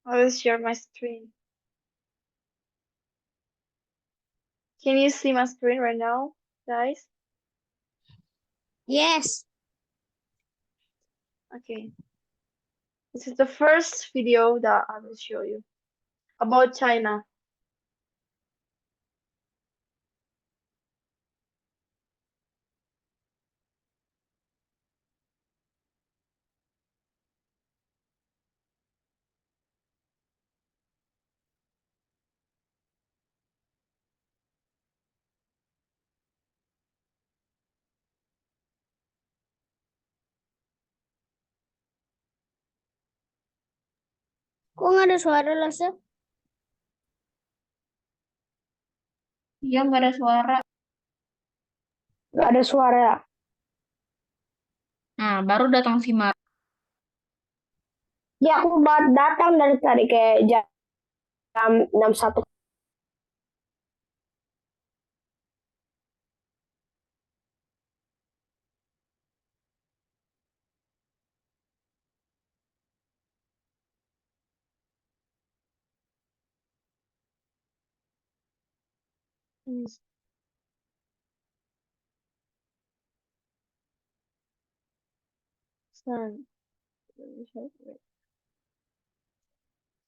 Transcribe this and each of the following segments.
I will share my screen. Can you see my screen right now, guys? Yes. Okay. This is the first video that I will show you about China. Kok nggak ada suara, Lasa? Iya, nggak ada suara. Nggak ada suara. Nah, baru datang si Mar. Ya, aku baru datang dari tadi kayak jam 61.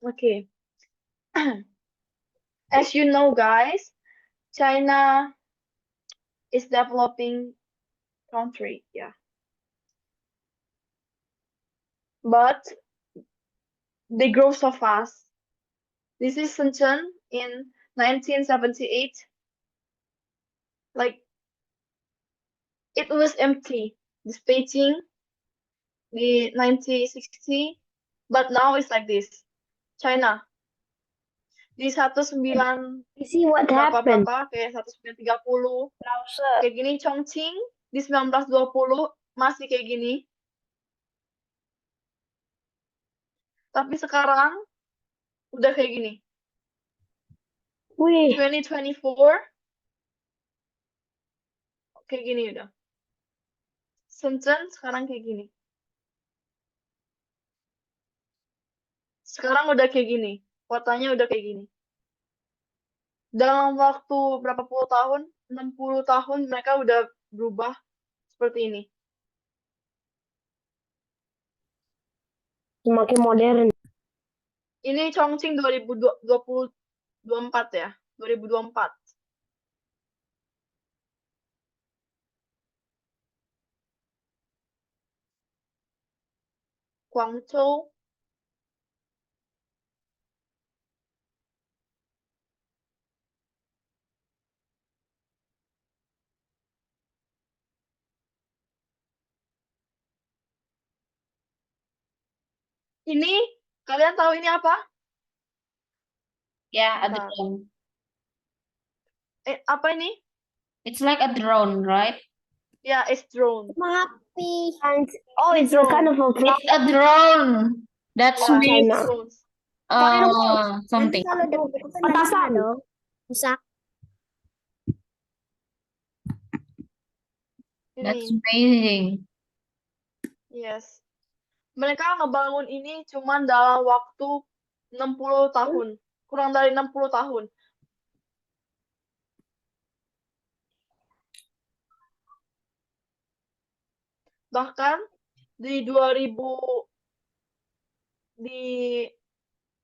Okay. As you know, guys, China is developing country, yeah. But they grow so fast. This is Shenzhen in 1978. Like, it was empty. This Beijing, the 1960, but now it's like this. China, di 19 See what happened. berapa kayak 1930 Lasa. kayak gini. Chongqing di 1920 masih kayak gini. Tapi sekarang udah kayak gini. Wih, 2024 kayak gini udah. Shenzhen sekarang kayak gini. Sekarang udah kayak gini. Kotanya udah kayak gini. Dalam waktu berapa puluh tahun, 60 tahun mereka udah berubah seperti ini. semakin modern. Ini Chongqing 2024 ya. 2024. Guangzhou. Ini, kalian tahu ini apa? Ya, a Bentar. drone. Apa ini? It's like a drone, right? Ya, it's drone. Mengapi. Oh, Ini it's a kind of a It's a drone. That's Ya, makes China. drones. something. Kalau ada petasan dong. Rusak. That's Ini, amazing. yes. Mereka ngebangun ini cuma dalam waktu 60 tahun. Kurang dari 60 tahun. Bahkan di 2000 di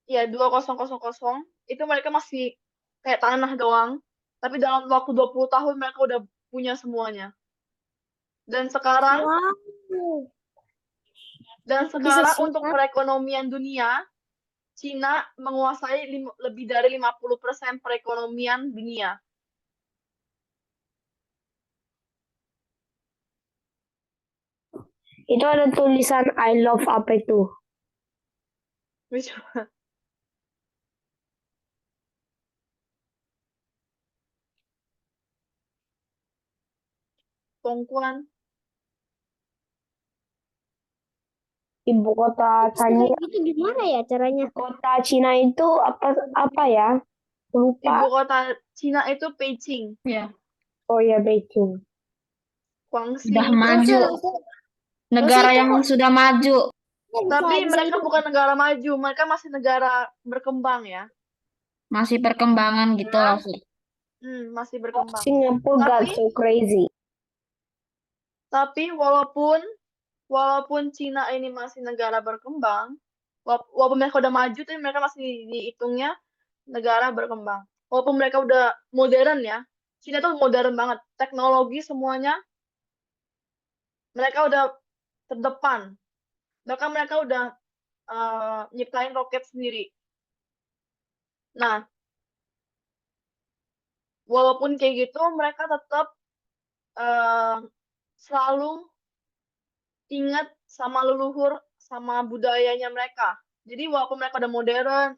ya 2000 itu mereka masih kayak tanah doang. Tapi dalam waktu 20 tahun mereka udah punya semuanya. Dan sekarang Wow. untuk perekonomian dunia, Cina menguasai lebih dari 50% perekonomian dunia. Itu ada tulisan I love apa itu? Which one? Dongguan. Ibu kota China. Itu gimana ya caranya? Kota Cina itu apa ya? Lupa. Ibu kota Cina itu Beijing. Ya, Oh ya, Beijing. Guangxi. sudah maju. Negara yang sudah maju. Tapi bisa mereka hidup. bukan negara maju, mereka masih negara berkembang ya. Masih perkembangan gitu loh. Masih berkembang. Singapore got Tapi so crazy. tapi walaupun Cina ini masih negara berkembang, walaupun mereka udah maju, tapi mereka masih dihitungnya negara berkembang. Walaupun mereka udah modern ya, Cina tuh modern banget. Teknologi semuanya mereka udah terdepan. Bahkan mereka udah nyiptain roket sendiri. Nah, walaupun kayak gitu, mereka tetap eh, selalu ingat sama leluhur, sama budayanya mereka. Jadi walaupun mereka udah modern,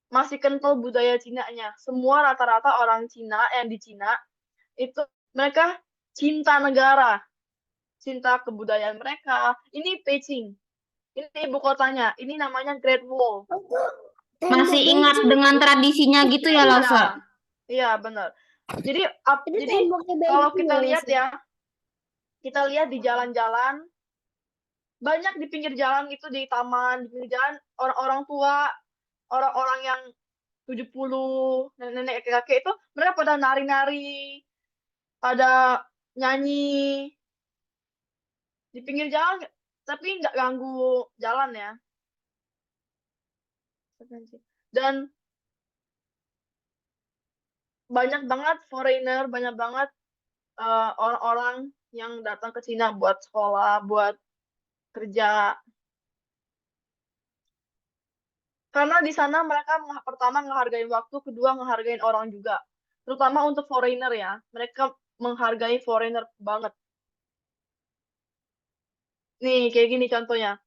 masih kental budaya Cina-nya. Semua rata-rata orang Cina yang di Cina itu mereka cinta negara, cinta kebudayaan mereka. Ini Beijing, ini ibu kotanya, ini namanya Great Wall. Masih ingat dengan tradisinya gitu ya, Iya, Lausa? iya benar. Jadi Itu jadi temboknya kalau Beijing kita loh, lihat Mas. ya, kita lihat di jalan-jalan, banyak di pinggir jalan itu di taman, di pinggir jalan orang-orang tua, orang-orang yang 70, nenek kakek itu mereka pada nari-nari, pada nyanyi di pinggir jalan, tapi nggak ganggu jalan ya. Dan banyak banget foreigner, banyak banget orang-orang yang datang ke Cina buat sekolah, buat kerja. Karena di sana mereka pertama menghargai waktu, kedua menghargai orang juga. Terutama untuk foreigner ya, mereka menghargai foreigner banget. Nih, kayak gini contohnya.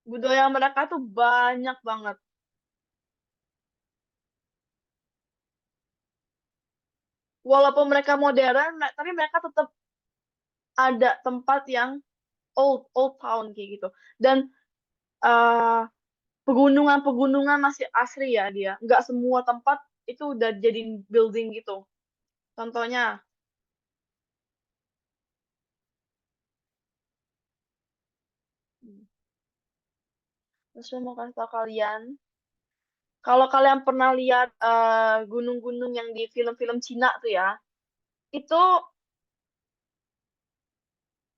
Budaya mereka tuh banyak banget. Walaupun mereka modern, tapi mereka tetap ada tempat yang old town kayak gitu. Dan eh, pegunungan-pegunungan masih asri ya dia. Nggak semua tempat itu udah jadi building gitu. Contohnya, terus saya mau kasih tau kalian, kalau kalian pernah lihat gunung-gunung yang di film-film Cina tuh ya, itu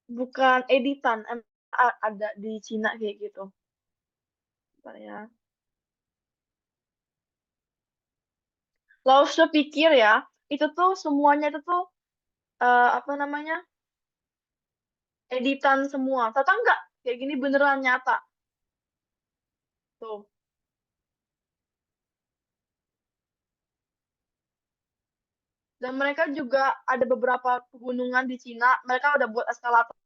bukan editan, ada di Cina kayak gitu. Bentar ya. Lalu saya pikir ya, itu tuh semuanya itu tuh apa namanya, editan semua. Ternyata enggak, kayak gini beneran nyata. Tuh. Dan mereka juga ada beberapa pegunungan di Cina, mereka udah buat eskalator.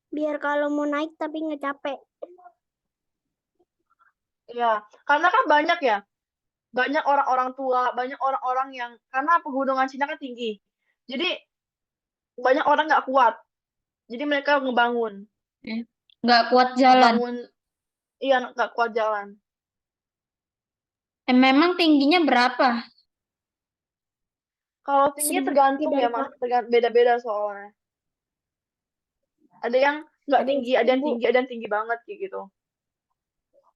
Biar kalau mau naik tapi nggak capek. Ya, karena kan banyak ya, banyak orang-orang tua, banyak orang-orang yang, karena pegunungan Cina kan tinggi. Jadi banyak orang nggak kuat. Jadi mereka ngebangun. Eh, Nggak kuat jalan. Ngebangun, iya nggak kuat jalan. Memang tingginya berapa? Kalau tinggi 1.000 tergantung dari ya, Mas. Beda-beda soalnya. Ada yang nggak ada tinggi, ada yang 1.000. tinggi, ada yang tinggi banget kayak gitu.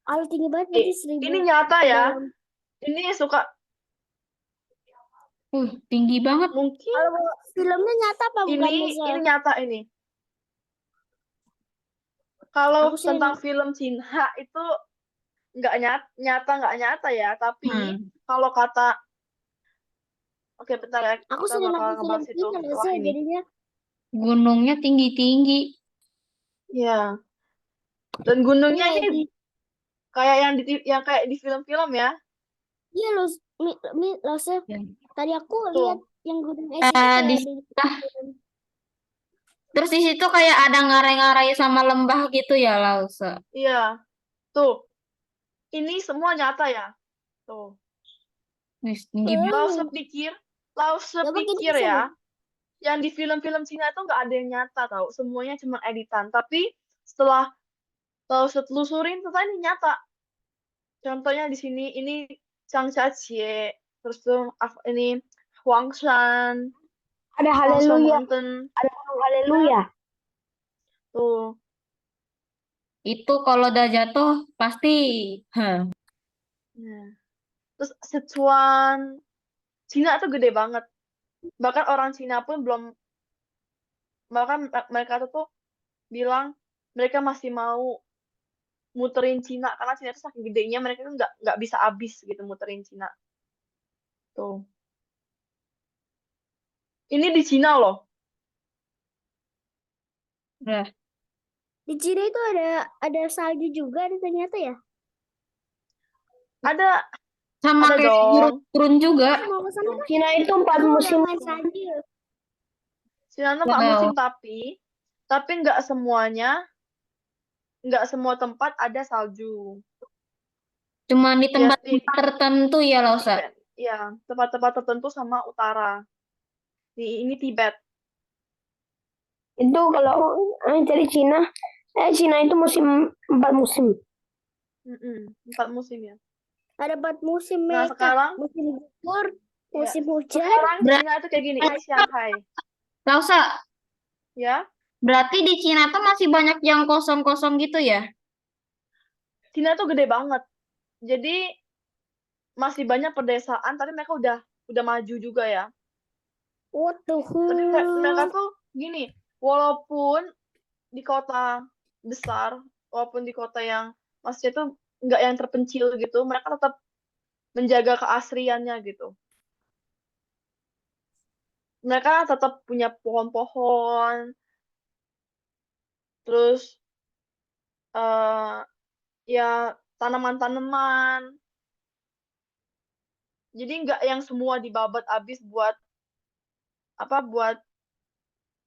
Kalau tinggi banget berarti 1.000 Ini nyata ke ya. dalam. Ini suka Tinggi banget. mungkin Kalau filmnya nyata apa bukan, Mas? ini nyata ini. Kalau Aku sih tentang film Cina itu nggak nggak nyata ya, tapi kalau kata, oke bentar ya, aku kita sering bakal nonton film ngebahas itu Cina setelah sih, ini. jadinya Gunungnya tinggi-tinggi. Ya, dan gunungnya kayak ini kayak yang kayak di film-film ya. iya loh, loh, Ya. tadi aku Tuh, lihat yang gunung es itu kayak Di ada film. Terus di situ kayak ada ngarai-ngarai sama lembah gitu ya, Lausa. iya. Tuh, ini semua nyata ya. Tuh. Wih, tinggi banget. Lau Coba kita sepikir bisa ya, lihat. yang di film-film Cina itu nggak ada yang nyata tau, semuanya cuma editan. Tapi setelah Lalu telusurin ternyata ini nyata. Contohnya di sini ini Zhang Xiaxie, terus tuh ini Huangshan, Ada Huangshan haleluya, Mountain, ada gunung haleluya. tuh. Itu kalau udah jatuh pasti Nah. Terus Sichuan, Cina tuh gede banget. Bahkan orang Cina pun belum, bahkan mereka tuh bilang mereka masih mau muterin Cina karena Cina tuh saking gedenya mereka tuh nggak bisa habis gitu muterin Cina. Tuh. Ini di Cina loh. udah. Di Cina itu ada salju juga ternyata ya. Ada Sama ada kayak dong. turun juga. Mau ke sana Tuh. Cina itu 4 musim. Main salju. Cina tuh 4 Wow. musim tapi nggak semua tempat ada salju. Cuma di Ya, tempat-tempat tertentu ya, Lausa. Tibet. Ya, tempat-tempat tertentu sama utara. Ini Tibet. Itu kalau dari Cina itu 4 musim. 4 musim ya. Ada 4 musim Nah, mereka. sekarang Musim gugur, ya, musim hujan. sekarang Ber- Cina itu kayak gini. Ini Shanghai, Lausa, ya. berarti di Cina tuh masih banyak yang kosong-kosong gitu ya? Cina tuh gede banget. Jadi masih banyak pedesaan, tapi mereka udah maju juga ya. What the Tapi mereka hell? tuh gini, walaupun di kota besar, walaupun di kota yang maksudnya tuh nggak yang terpencil gitu, mereka tetap menjaga keasriannya gitu. Mereka tetap punya pohon-pohon, terus eh ya tanaman-tanaman. Jadi nggak yang semua dibabat habis buat buat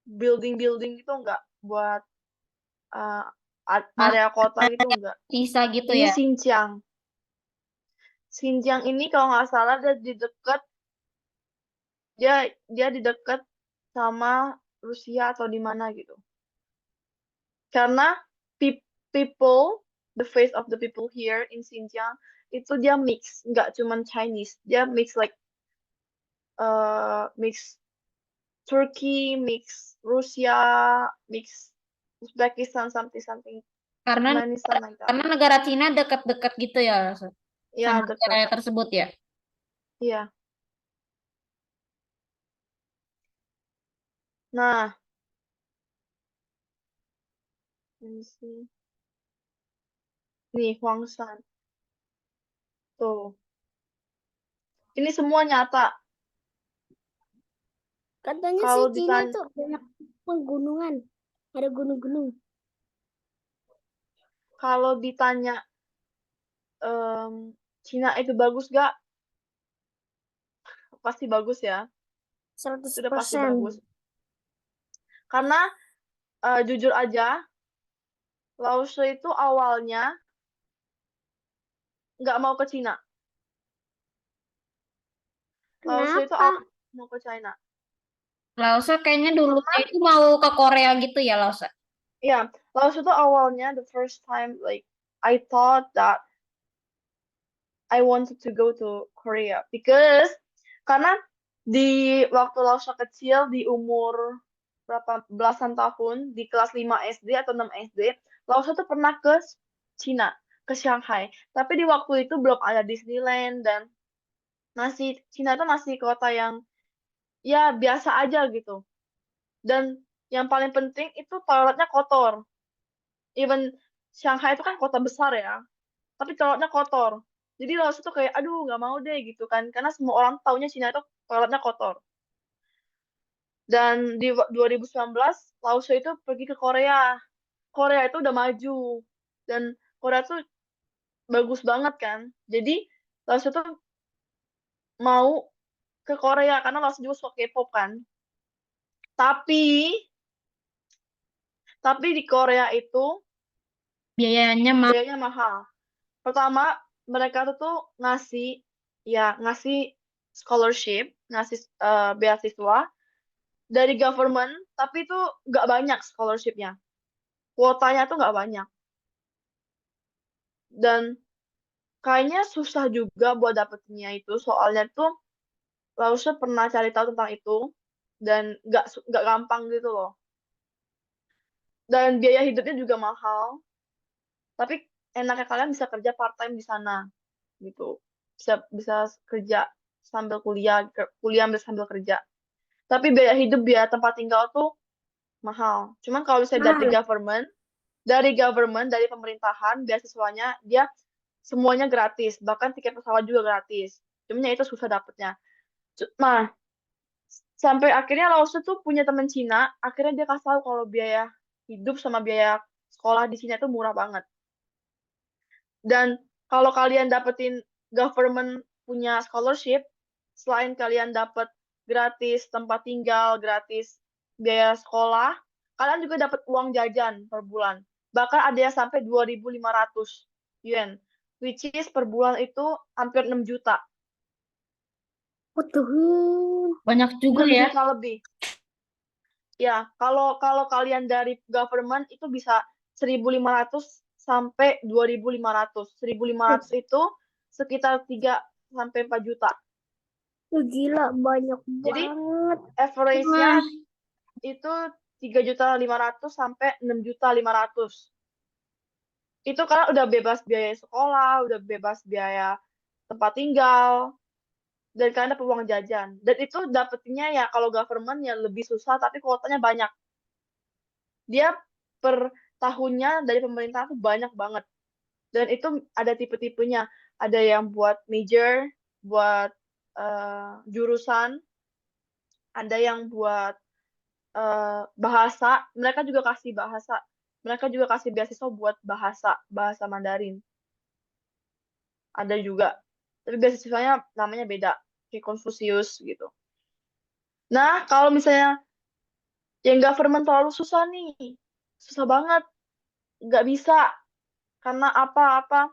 building-building gitu nggak, buat eh, Masih area kota gitu ada nggak. sisa gitu Ini ya? Xinjiang. Xinjiang ini kalau nggak salah dia dia di dekat sama Rusia atau di mana gitu. Karena people, the face of the people here in Xinjiang itu dia mix, nggak cuman Chinese, dia mix like mix Turkey, mix Rusia, mix Uzbekistan, something something, Karena Turkmenistan like that. karena negara Cina dekat-dekat gitu ya, Lausa, Ya sama dekat. negara tersebut ya. Iya. Nah, let me see. Nih Huangshan tuh. Ini semua nyata. Katanya sih Kalau Cina ditanya, itu banyak pegunungan. Ada gunung-gunung. kalau ditanya Cina itu bagus gak? Pasti bagus ya. Sudah pasti 100%. bagus. Karena jujur aja, Laosu itu awalnya nggak mau ke Cina. Laosu itu Kenapa? awalnya mau ke China. Lausa kayaknya dulunya itu mau ke Korea gitu ya, Lausa. Ya, Laosu itu awalnya the first time like I thought that I wanted to go to Korea because karena di waktu Laosu kecil di umur berapa belasan tahun di kelas 5 SD atau 6 SD, Laosu tuh pernah ke Cina, ke Shanghai. Tapi di waktu itu belum ada Disneyland dan Cina tuh masih kota yang ya biasa aja gitu. Dan yang paling penting itu toiletnya kotor. Even Shanghai itu kan kota besar ya, tapi toiletnya kotor. Jadi Laos itu kayak, aduh nggak mau deh gitu kan, karena semua orang taunya Cina itu toiletnya kotor. Dan di 2019, Laos itu pergi ke Korea. Korea itu udah maju, dan Korea tuh bagus banget kan. Jadi Laos itu mau ke Korea, karena Laos juga suka K-pop kan. Tapi, tapi di Korea itu Biayanya mah biayanya mahal. Pertama, mereka tuh ngasih scholarship, ngasih beasiswa dari government, tapi itu nggak banyak scholarshipnya. Kuotanya tuh nggak banyak. Dan kayaknya susah juga buat dapetinnya itu, soalnya tuh Lause pernah cari tahu tentang itu dan nggak gampang gitu loh. Dan biaya hidupnya juga mahal. Tapi enaknya kalian bisa kerja part time di sana gitu. Bisa bisa kerja sambil kuliah, kuliah sambil kerja. Tapi biaya hidup, biaya tempat tinggal tuh mahal. Cuman kalau misalnya Mahal. dari pemerintahan, beasiswanya dia semuanya gratis, bahkan tiket pesawat juga gratis. Cuman ya itu susah dapetnya. Nah, sampai akhirnya Lause tuh punya teman Cina, akhirnya dia kasih tahu kalau biaya hidup sama biaya sekolah di Cina tuh murah banget. Dan kalau kalian dapetin government punya scholarship, selain kalian dapat gratis tempat tinggal, gratis biaya sekolah, kalian juga dapat uang jajan per bulan. Bahkan ada yang sampai 2.500 yuan, which is per bulan itu hampir 6 juta. What the hell? Banyak juga 6 ya. juta lebih. Ya, kalau kalau kalian dari government itu bisa 1.500 sampai 2.500. 1.500 itu sekitar 3 sampai 4 juta. Gila, banyak Jadi banget. average-nya Wah, itu 3.500.000 sampai 6.500.000. Itu karena udah bebas biaya sekolah, udah bebas biaya tempat tinggal, dan kalian dapat uang jajan. Dan itu dapetinnya ya kalau government ya lebih susah, tapi kuotanya banyak. Dia per tahunnya dari pemerintah tuh banyak banget. Dan itu ada tipe-tipenya. Ada yang buat major, buat jurusan, ada yang buat bahasa. Mereka juga kasih bahasa. Mereka juga kasih beasiswa buat bahasa Mandarin. Ada juga. Tapi beasiswanya namanya beda, kayak Confucius gitu. Nah, kalau misalnya yang government terlalu susah nih, susah banget, nggak bisa. Karena apa-apa,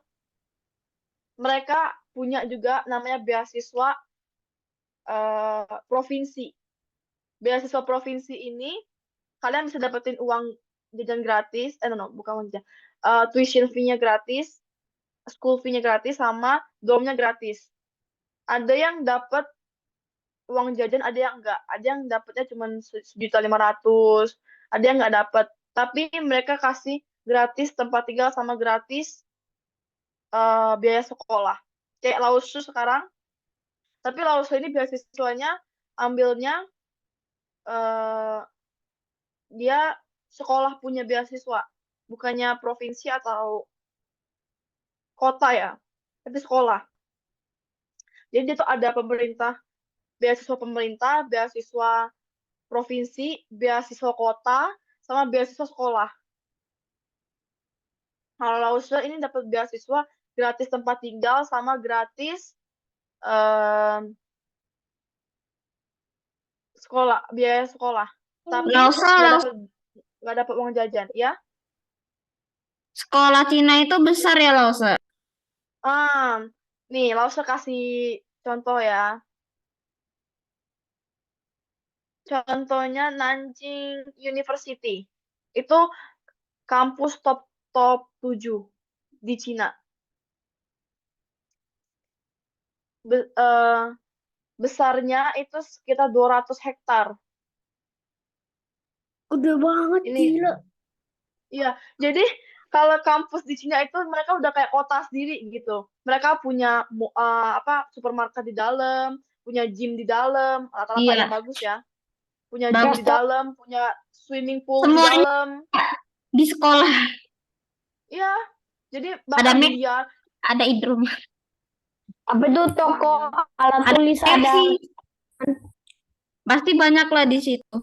mereka punya juga namanya beasiswa provinsi. Beasiswa provinsi ini kalian bisa dapetin uang jajan gratis, no, bukan uang jajan, tuition fee-nya gratis, school fee-nya gratis, sama dormnya gratis. Ada yang dapat uang jajan, ada yang enggak. Ada yang dapatnya cuma 1.500.000, ada yang nggak dapat. Tapi mereka kasih gratis tempat tinggal sama gratis biaya sekolah. Kayak Lausu sekarang, tapi Lausu ini beasiswanya ambilnya eh, dia sekolah punya beasiswa, bukannya provinsi atau kota ya, tapi sekolah. Jadi dia tuh ada pemerintah, beasiswa provinsi, beasiswa kota, sama beasiswa sekolah. Kalau Lause ini dapat beasiswa gratis tempat tinggal sama gratis em, sekolah, biaya sekolah. Tapi Lausa, nggak Lausa. dapat nggak dapat uang jajan, ya? Sekolah Cina itu besar ya, Lausa. Ah, nih Lause kasih contoh ya. Contohnya Nanjing University. Itu kampus top top 7 di Cina. Be- eh, besarnya itu sekitar 200 hektar. Udah banget, Ini gila. iya, jadi kalau kampus di Cina itu mereka udah kayak kota sendiri gitu. Mereka punya apa supermarket di dalam, punya gym di dalam, rata-rata yang Iya, bagus ya. Punya gym bagus. di dalam, punya swimming pool di Semuanya dalam. di sekolah. Iya, jadi Ada bahkan Mac, biliar. ada Idrum, Apa tuh toko Iya. alat ada tulis ada? KFC. Pasti banyak lah di situ.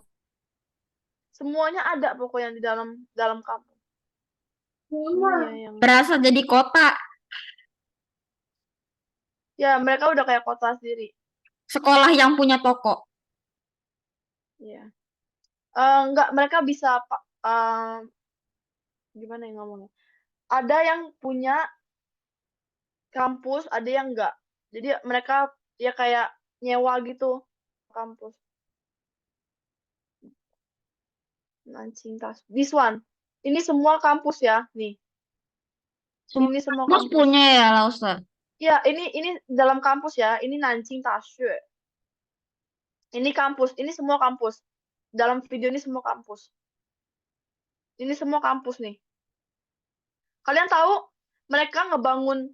Semuanya ada pokoknya di dalam dalam kampus. Ini ya yang Berasa jadi kota. ya mereka udah kayak kota sendiri. Sekolah yang punya toko. Ya. Enggak, mereka bisa gimana ya ngomongnya? Ada yang punya kampus, ada yang enggak. Jadi mereka ya kayak nyewa gitu kampus. Nanjing Tas. This one. Ini semua kampus ya, nih. Semua Ini semua kampus kampus. punya ya, Lausa? Ya, ini dalam kampus ya. Ini Nanjing Daxue. Ini kampus. Ini semua kampus. Dalam video ini semua kampus. Ini semua kampus nih. Kalian tahu mereka ngebangun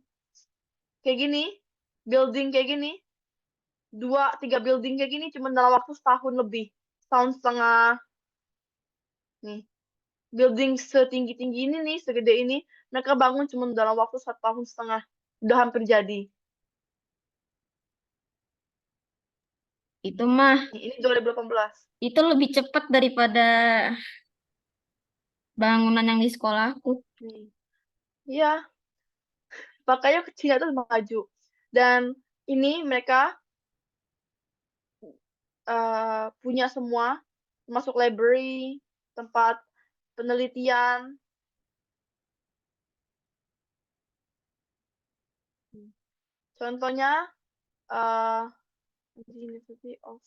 kayak gini, building kayak gini, 2-3 building kayak gini cuma dalam waktu setahun lebih, setahun setengah. Nih, building setinggi-tinggi ini nih, segede ini, mereka bangun cuma dalam waktu 1 tahun setengah. Udah hampir jadi. Itu mah, Nih, ini 2018. itu lebih cepat daripada bangunan yang di sekolahku. Nih. Iya, makanya Cina tuh maju. Dan ini mereka punya semua, masuk library, tempat penelitian. Contohnya, uh, University of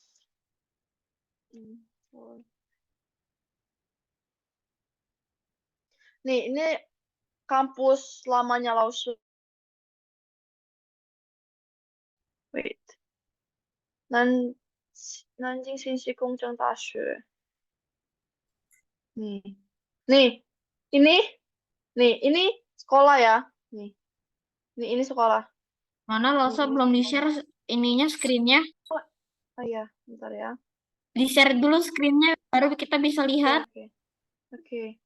Nih, ini kampus lamanya Laosu. Wait. Nan Nanjing Xinxi Gongzheng Daxue. Nih. Nih. Ini sekolah ya. Nih. Ini sekolah. Mana Lausa Ini belum sekolah. di-share ininya, screen-nya. Oh iya, bentar ya. Di-share dulu screen-nya, baru kita bisa lihat. Oke.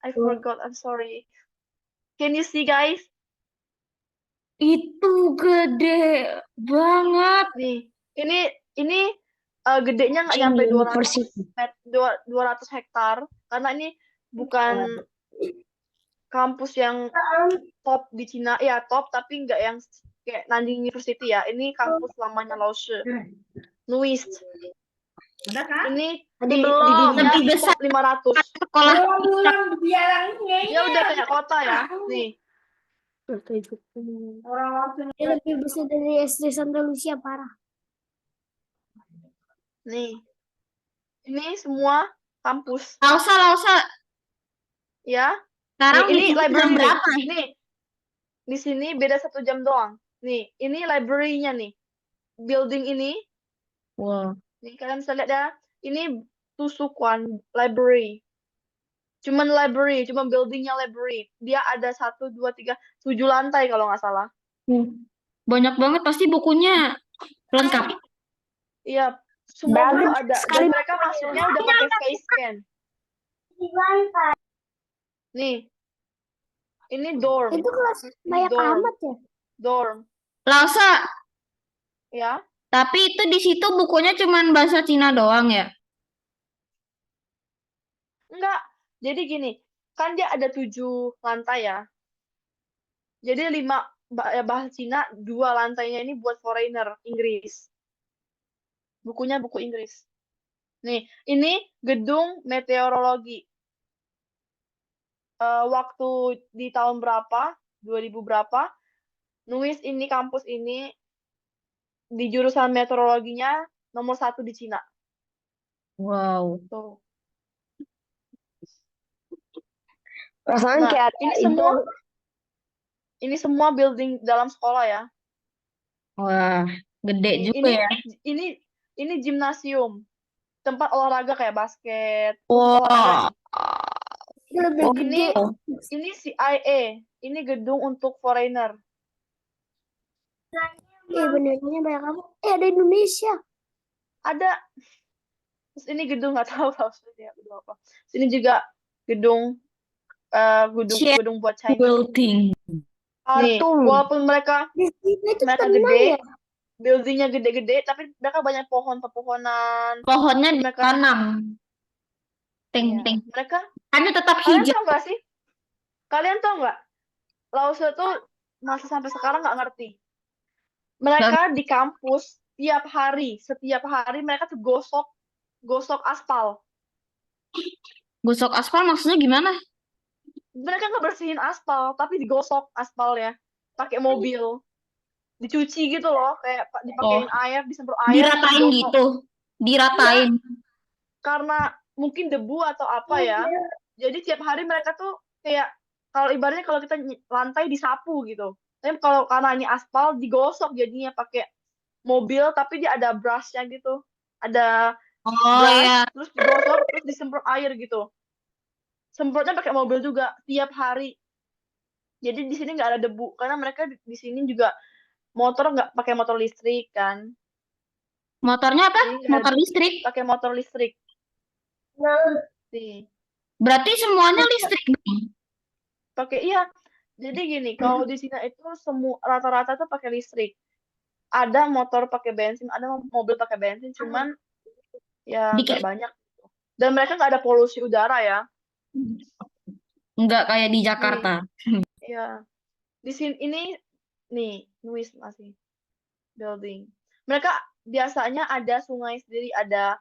I forgot. I'm sorry. Can you see, guys? Itu gede banget. Nih, ini gedenya nggak Cina nyampe 200 University. 200 hektar karena ini bukan kampus yang top di Cina, ya top tapi nggak yang kayak Nanjing University ya. Ini kampus lamanya Laoshi, Nuist. Ini Tadi di belum. dunia Lebih besar top 500. sekolah. Dia udah kayak kota ya. Nih, Dia lebih besar dari SD Santa Lucia, parah. nih. Ini semua kampus Lausa. ya. Sekarang Nih, di ini sini jam library nih. berapa? Nih, di sini beda 1 jam doang. Nih, ini library-nya nih. Building ini, Wow. nih kalian bisa lihat ya. Ini Tusukuan Library. Cuman library, cuma buildingnya library. Dia ada 1, 2, 3, 7 lantai kalau nggak salah. Banyak banget pasti bukunya lengkap. Iya, semua buku Bagus ada. sekali. Dan mereka masuknya udah pakai face scan. Nih, ini dorm. Itu kelas banyak dorm. amat ya. Dorm, Lausa, ya. tapi itu di situ bukunya cuman bahasa Cina doang ya? Enggak. Jadi gini, kan dia ada 7 lantai ya. Jadi 5 bahasa Cina, 2 lantainya ini buat foreigner, Inggris. Bukunya buku Inggris. Nih, ini gedung meteorologi. Waktu di tahun berapa, 2000 berapa, Nuis ini kampus ini di jurusan meteorologinya nomor 1 di Cina. Wow. Tuh. Perasaan Nah, kayak ini semua building dalam sekolah ya. Wah, gede Nih, juga ya. ini gimnasium, tempat olahraga kayak basket, Wow. olahraga. lebih gede. Ini CIA, ini gedung untuk foreigner. Benernya banyak amat. Ada Indonesia. Ada. Terus ini gedung nggak tahu ya gedung apa. Sini juga gedung gedung buat Chinese. Building. Nih, walaupun mereka Itu gede, buildingnya gede-gede, tapi mereka banyak pohon-pepohonan. Pohonnya Mereka- ditanam. Iya. Ting. Mereka, Hanya tetap kalian hijau. tau nggak sih? Kalian tau nggak? Lause tuh masih sampai sekarang nggak ngerti. Mereka di kampus setiap hari mereka tuh gosok aspal. Gosok aspal maksudnya gimana? Mereka nggak bersihin aspal, tapi digosok aspalnya pakai mobil, dicuci gitu loh, kayak dipakein air, disemprot air, Diratain digosok. gitu. Diratain. Karena mungkin debu atau apa ya. Jadi tiap hari mereka tuh kayak Kalau ibaratnya kalau kita lantai disapu gitu. Tapi kalau karena ini aspal digosok jadinya pakai mobil tapi dia ada brushnya gitu. Ada Oh brush ya, terus digosok terus disemprot air gitu. Semprotnya pakai mobil juga tiap hari. Jadi di sini nggak ada debu karena mereka di sini juga motor nggak pakai motor listrik kan. motornya apa? Jadi nggak ada Motor listrik. pakai motor listrik sih. Berarti semuanya listrik dong. Pakai iya. Jadi gini, kalau di sini itu semua rata-rata tuh pakai listrik. Ada motor pakai bensin, ada mobil pakai bensin, cuman ya nggak Dikit. banyak. Dan mereka nggak ada polusi udara ya. Nggak kayak di Nih, Jakarta. ya di sini ini nih Nuis masih building. Mereka biasanya ada sungai sendiri, ada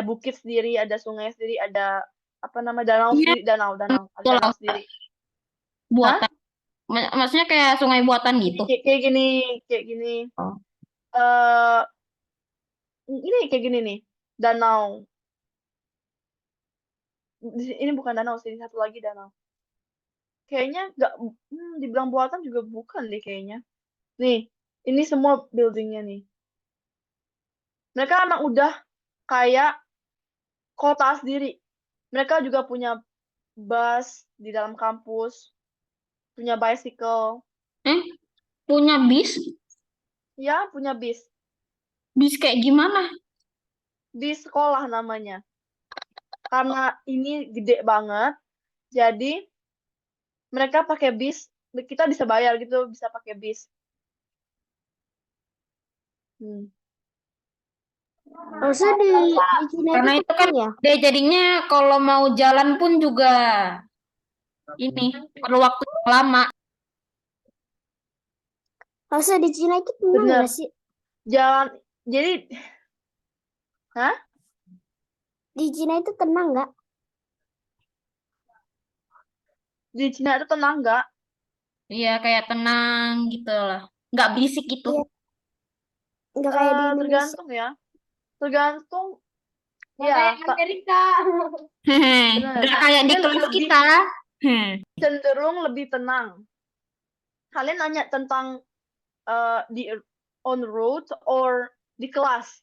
bukit sendiri, ada sungai sendiri, ada apa nama danau Iya, sendiri, danau, ada betul danau lah. sendiri. Hah? Buatan. Maksudnya kayak sungai buatan gitu. Kayak gini, kayak gini. Oh. Eh, ini kayak gini nih, danau. Ini bukan danau sih, ini satu lagi danau. Kayaknya nggak, dibilang buatan juga bukan deh kayaknya. Nih, ini semua buildingnya nih. Mereka emang udah kayak kota sendiri. Mereka juga punya bus di dalam kampus, punya bicycle, Eh, punya bis? ya punya bis. Bis kayak gimana? Bis sekolah namanya. Karena ini gede banget, jadi mereka pakai bis. Kita bisa bayar gitu, bisa pakai bis. Hmm. Maksudnya di Cina Karena itu itu kan tenang ya? dia jadinya kalau mau jalan pun juga ini perlu waktu yang lama. Maksudnya di Cina itu tenang Bener. nggak sih? Jalan, jadi, hah? Di Cina itu tenang nggak? Di Cina itu tenang nggak? Iya, kayak tenang gitu lah. Nggak berisik gitu. Iya, nggak kayak di Indonesia. Tergantung ya. Tergantung, Nggak ya, kayak Amerika. bener. Nggak kayak di Dia kelas lebih kita. Hmm. cenderung lebih tenang. Kalian nanya tentang di on road or di kelas?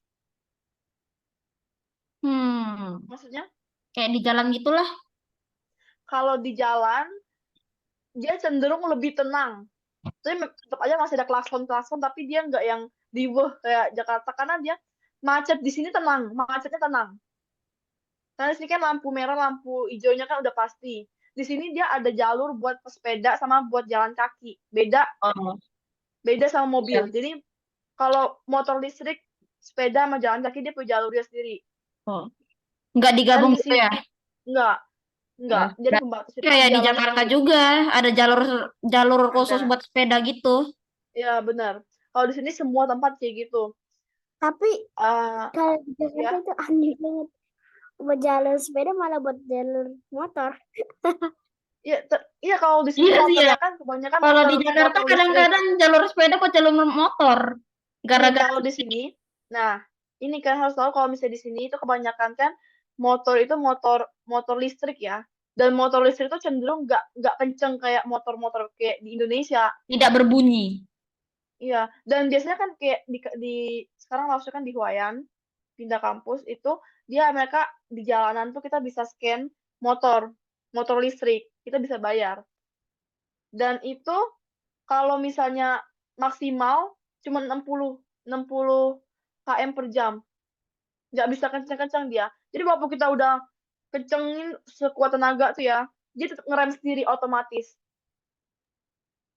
Hmm. Maksudnya, Kayak di jalan gitulah. kalau di jalan, dia cenderung lebih tenang. Tapi tetap aja masih ada klakson-klakson, tapi dia nggak yang riweh kayak Jakarta. Karena dia macet di sini tenang, macetnya tenang. Karena di sini kan lampu merah, lampu hijaunya kan udah pasti. Di sini dia ada jalur buat pesepeda sama buat jalan kaki. Beda, Oh, beda sama iya. mobil. Jadi kalau motor listrik, sepeda sama jalan kaki dia punya jalurnya sendiri. Oh. Nggak Dan digabung di gitu sini ya. enggak, Oh. Jadi Berarti pembatas itu kayak di jalan Jakarta sendiri. juga ada jalur jalur khusus Ada. buat sepeda gitu. Ya, benar. Kalau di sini semua tempat kayak gitu. Tapi eh kalau di Jakarta ya, itu aneh banget. Buat jalur sepeda malah buat jalur motor. iya kalau di sini Iya sih ya. motornya kan kebanyakan Kalau motor di Jakarta motor listrik. kadang-kadang jalur sepeda kok jalur motor. Nih Gara-gara kalau di sini, nah ini kan harus tahu kalau misalnya di sini itu kebanyakan kan motor itu motor motor listrik ya. Dan motor listrik itu cenderung nggak kenceng kayak motor-motor kayak di Indonesia. tidak berbunyi. Iya, dan biasanya kan kayak di sekarang langsung kan di Huayan pindah kampus itu dia mereka di jalanan tuh kita bisa scan motor motor listrik kita bisa bayar dan itu kalau misalnya maksimal cuma 60 km per jam nggak bisa kencang-kencang dia jadi waktu kita udah kencengin sekuat tenaga tuh ya dia tetap ngerem sendiri otomatis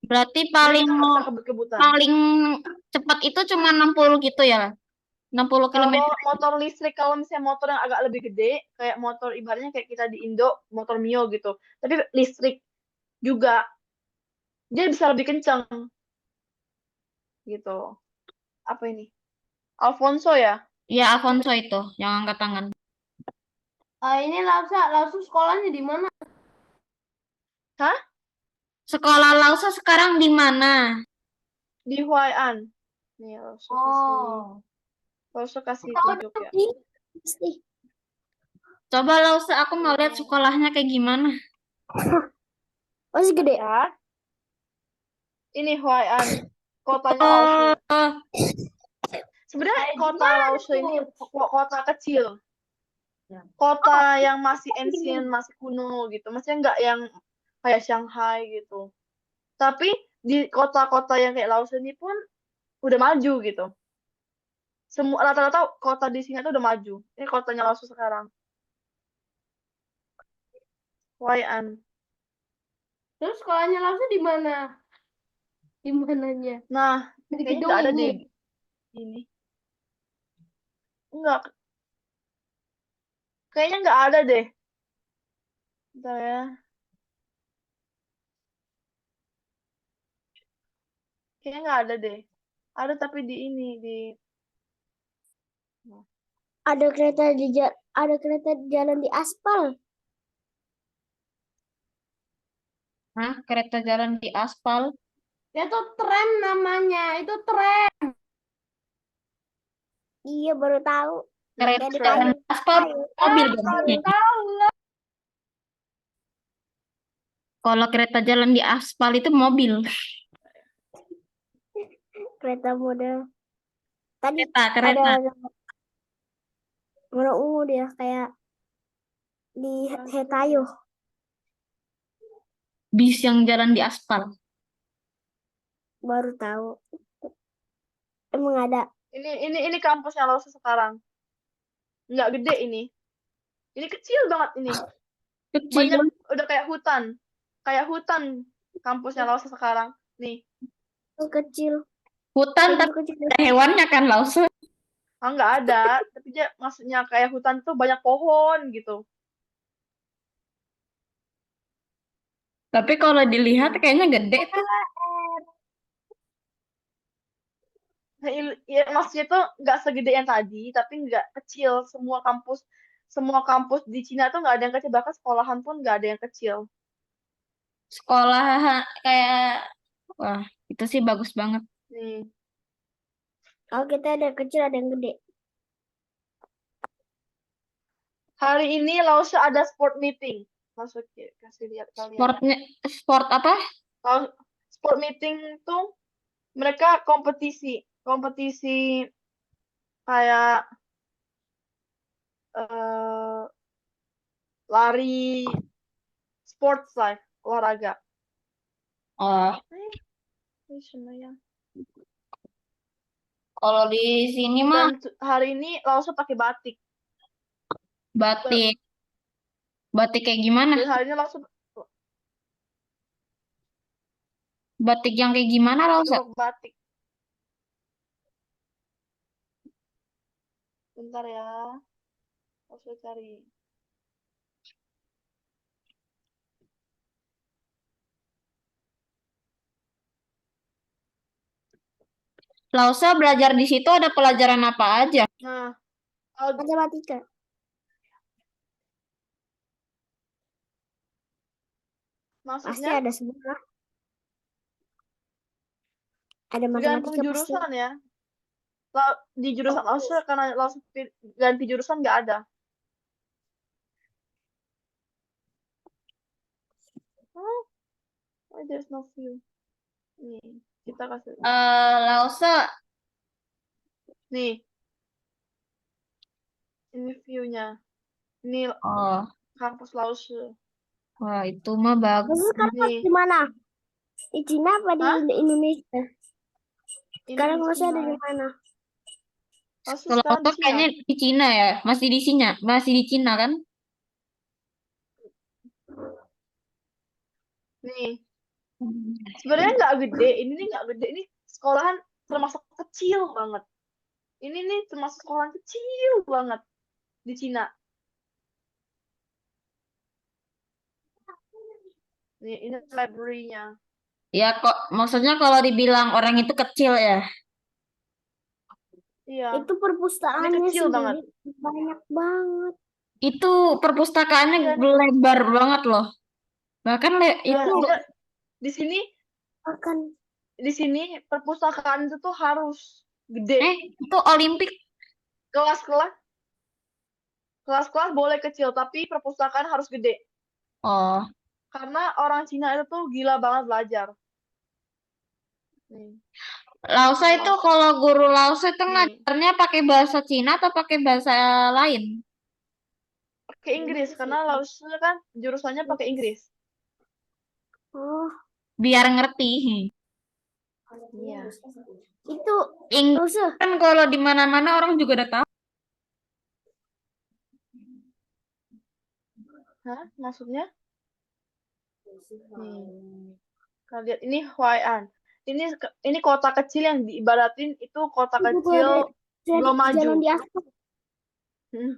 Berarti jadi paling kita nggak bisa kebut-kebutan. paling cepat itu cuma 60 gitu ya. 60 Kalau kilometer. motor listrik, kalau misalnya motor yang agak lebih gede, kayak motor ibaratnya kayak kita di Indo, motor Mio gitu. Tapi listrik juga, dia bisa lebih kencang gitu. Apa ini? Alfonso ya? Ya, Afonso itu yang angkat tangan. Ini Lausa sekolahnya di mana? Hah? Sekolah Lausa sekarang di mana? Di Huai'an. Nih, Oh. Langsung kasih Tahu tunjuk ya. nih, pasti. Coba Lausa aku mau lihat sekolahnya kayak gimana. Masih gede. Ya. Ini Huai'an, kotanya Laosu. Oh, Sebenarnya kota Laosu ini kota kecil. Kota yang masih ancient, masih kuno gitu. Maksudnya nggak yang kayak Shanghai gitu. Tapi di kota-kota yang kayak Laos ini pun udah maju gitu. Semua rata-rata kota di sini tuh udah maju. Ini kotanya Laos sekarang. Huai'an. Terus sekolahnya langsung di mana? Di mananya? Nah, Di kayaknya gedung nggak ada ini. deh ini. Enggak, kayaknya nggak ada deh. Bentar ya. Kayaknya nggak ada deh. Ada tapi di ini di. Ada kereta jalan di aspal. hah, kereta jalan di aspal. Itu tram namanya. Itu tram. Iya baru tahu. Kereta Kayak di jalan di aspal mobil dong. Tahu lah. Kalau kereta jalan di aspal itu mobil. kereta model. Tadi Kereta. ada warna ungu dia kayak di Hetayo. Bis yang jalan di aspal. Baru tahu. Emang ada. Ini kampusnya Laos sekarang. Nggak gede ini. Ini kecil banget ini. Banyak Kecil. udah kayak hutan. Kayak hutan kampusnya Laos sekarang. Nih. Kecil. Hutan Kayak tapi kecil. ada hewannya kan Lause. Ah, nggak ada. Tapi dia maksudnya kayak hutan tuh banyak pohon gitu. Tapi kalau dilihat kayaknya gede tuh. Nah, ya, maksudnya tuh nggak segede yang tadi, tapi nggak kecil. Semua kampus di Cina tuh nggak ada yang kecil. Bahkan sekolahan pun nggak ada yang kecil. Sekolah kayak wah, itu sih bagus banget. Nih. Kalau kita ada kecil ada yang gede. Hari ini Laos ada sport meeting. Masuk ya, kasih lihat kalian. Sport apa? Laos, sport meeting tuh mereka kompetisi kayak lari, sports lah, olahraga. Oh, Ini semuanya. kalau di sini mah Dan hari ini Laos pakai batik. batik. Batik kayak gimana? Dan hari ini Laos Batik yang kayak gimana Lause? batik. Bentar ya. Laos cari. Lause belajar di situ ada pelajaran apa aja? Nah, Matematika. Pasti maksudnya ada semua. Ada tergantung matematika pasti. jurusan ya. Di jurusan Laos karena Laos ganti jurusan nggak ada. Oh, why there's no view? Nih, kita kasih. Lause Nih. Ini view-nya. Ini oh, kampus Laos. wah itu mah bagus. Terus sekarang Nih. di mana? Di Cina apa di Hah? Indonesia? Ini Sekarang di masih ada Cina. di mana? Laos Kalau sekarang di Lause Cina. kayaknya di Cina ya, masih di Cina, masih di Cina kan? Nih. Sebenarnya nggak gede. Ini nih nggak gede. Ini sekolahan termasuk kecil banget. Ini nih termasuk sekolahan kecil banget di Cina. Nih, ini library-nya. Ya kok, maksudnya kalau dibilang orang itu kecil ya. Iya. Itu perpustakaannya Ini kecil banget. banyak banget. Itu perpustakaannya Iya, lebar banget loh. Bahkan Nah, itu di sini Akan perpustakaan itu tuh harus gede. itu Olimpik. Kelas-kelas boleh kecil, tapi perpustakaan harus gede. Oh, Karena orang Cina itu tuh gila banget belajar. Nih, Lausa itu kalau guru Lausa itu nih, ngajarnya pakai bahasa Cina atau pakai bahasa lain? pakai Inggris karena Laosu kan jurusannya pakai Inggris. Oh, Biar ngerti. Iya. itu Inggris Lause. kan kalau di mana-mana orang juga udah tahu. Hah? Maksudnya? Nih, kalian lihat ini Huai'an. Ini kota kecil yang diibaratin itu kota Itu kecil belum maju. jalan di aspal. Hmm,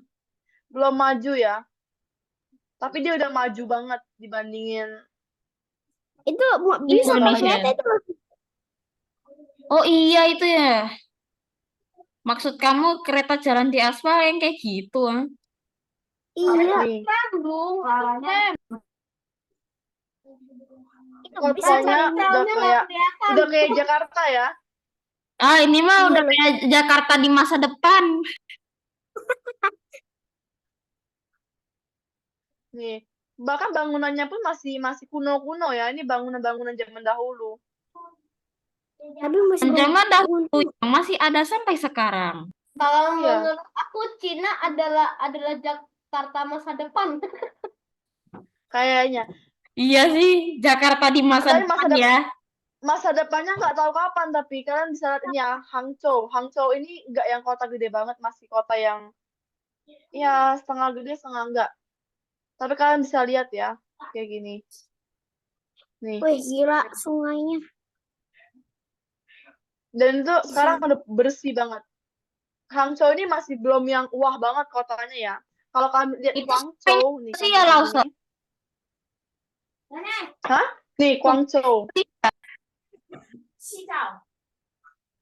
belum maju ya. Tapi dia udah maju banget dibandingin Itu bisa kalau Indonesia. kereta itu. Oh iya itu ya. Maksud kamu kereta jalan di aspal yang kayak gitu? Ah? Iya, nih. Bung, arahnya itu bisa Kotanya cari udah kayak Jakarta ya. Ah ini mah Iya udah loh. kayak Jakarta di masa depan. Nih, bahkan bangunannya pun masih kuno-kuno ya. Ini bangunan-bangunan zaman dahulu. Tapi masih Zaman banyak dahulu pohon. yang masih ada sampai sekarang. Kalau Iya. menurut aku Cina adalah Jakarta masa depan. Kayaknya. Iya sih, Jakarta di masa Tapi depan ya. masa depannya nggak tahu kapan, tapi kalian bisa lihat ini ya, Hangzhou. Hangzhou ini nggak yang kota gede banget, masih kota yang ya setengah gede, setengah enggak. Tapi kalian bisa lihat ya, kayak gini. Nih. Wih, gila sungainya. Dan itu sekarang udah bersih banget. Hangzhou ini masih belum yang wah banget kotanya ya. Kalau kalian lihat Itu Guangzhou nih, sih kan ya kayak Lausa. gini. Hah? Nih, Guangzhou.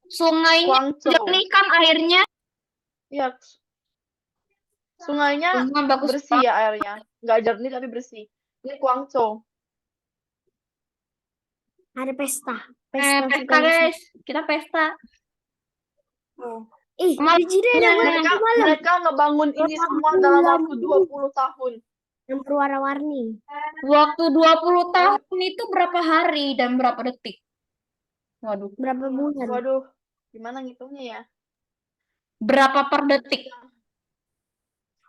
Sungainya Guangzhou. jernih kan airnya. Iya, sungainya Sungai bagus bersih ya airnya. Nggak jernih tapi bersih. Ini Guangzhou. Ada pesta. Pesta suka guys, kita pesta. Tuh. Ih, Kemarin di Jidera Mereka ngebangun ini semua dalam waktu 20 tahun. yang berwarna-warni. waktu 20 tahun itu berapa hari dan berapa detik? Waduh, Berapa bulan? Waduh, gimana ngitungnya ya? berapa per detik?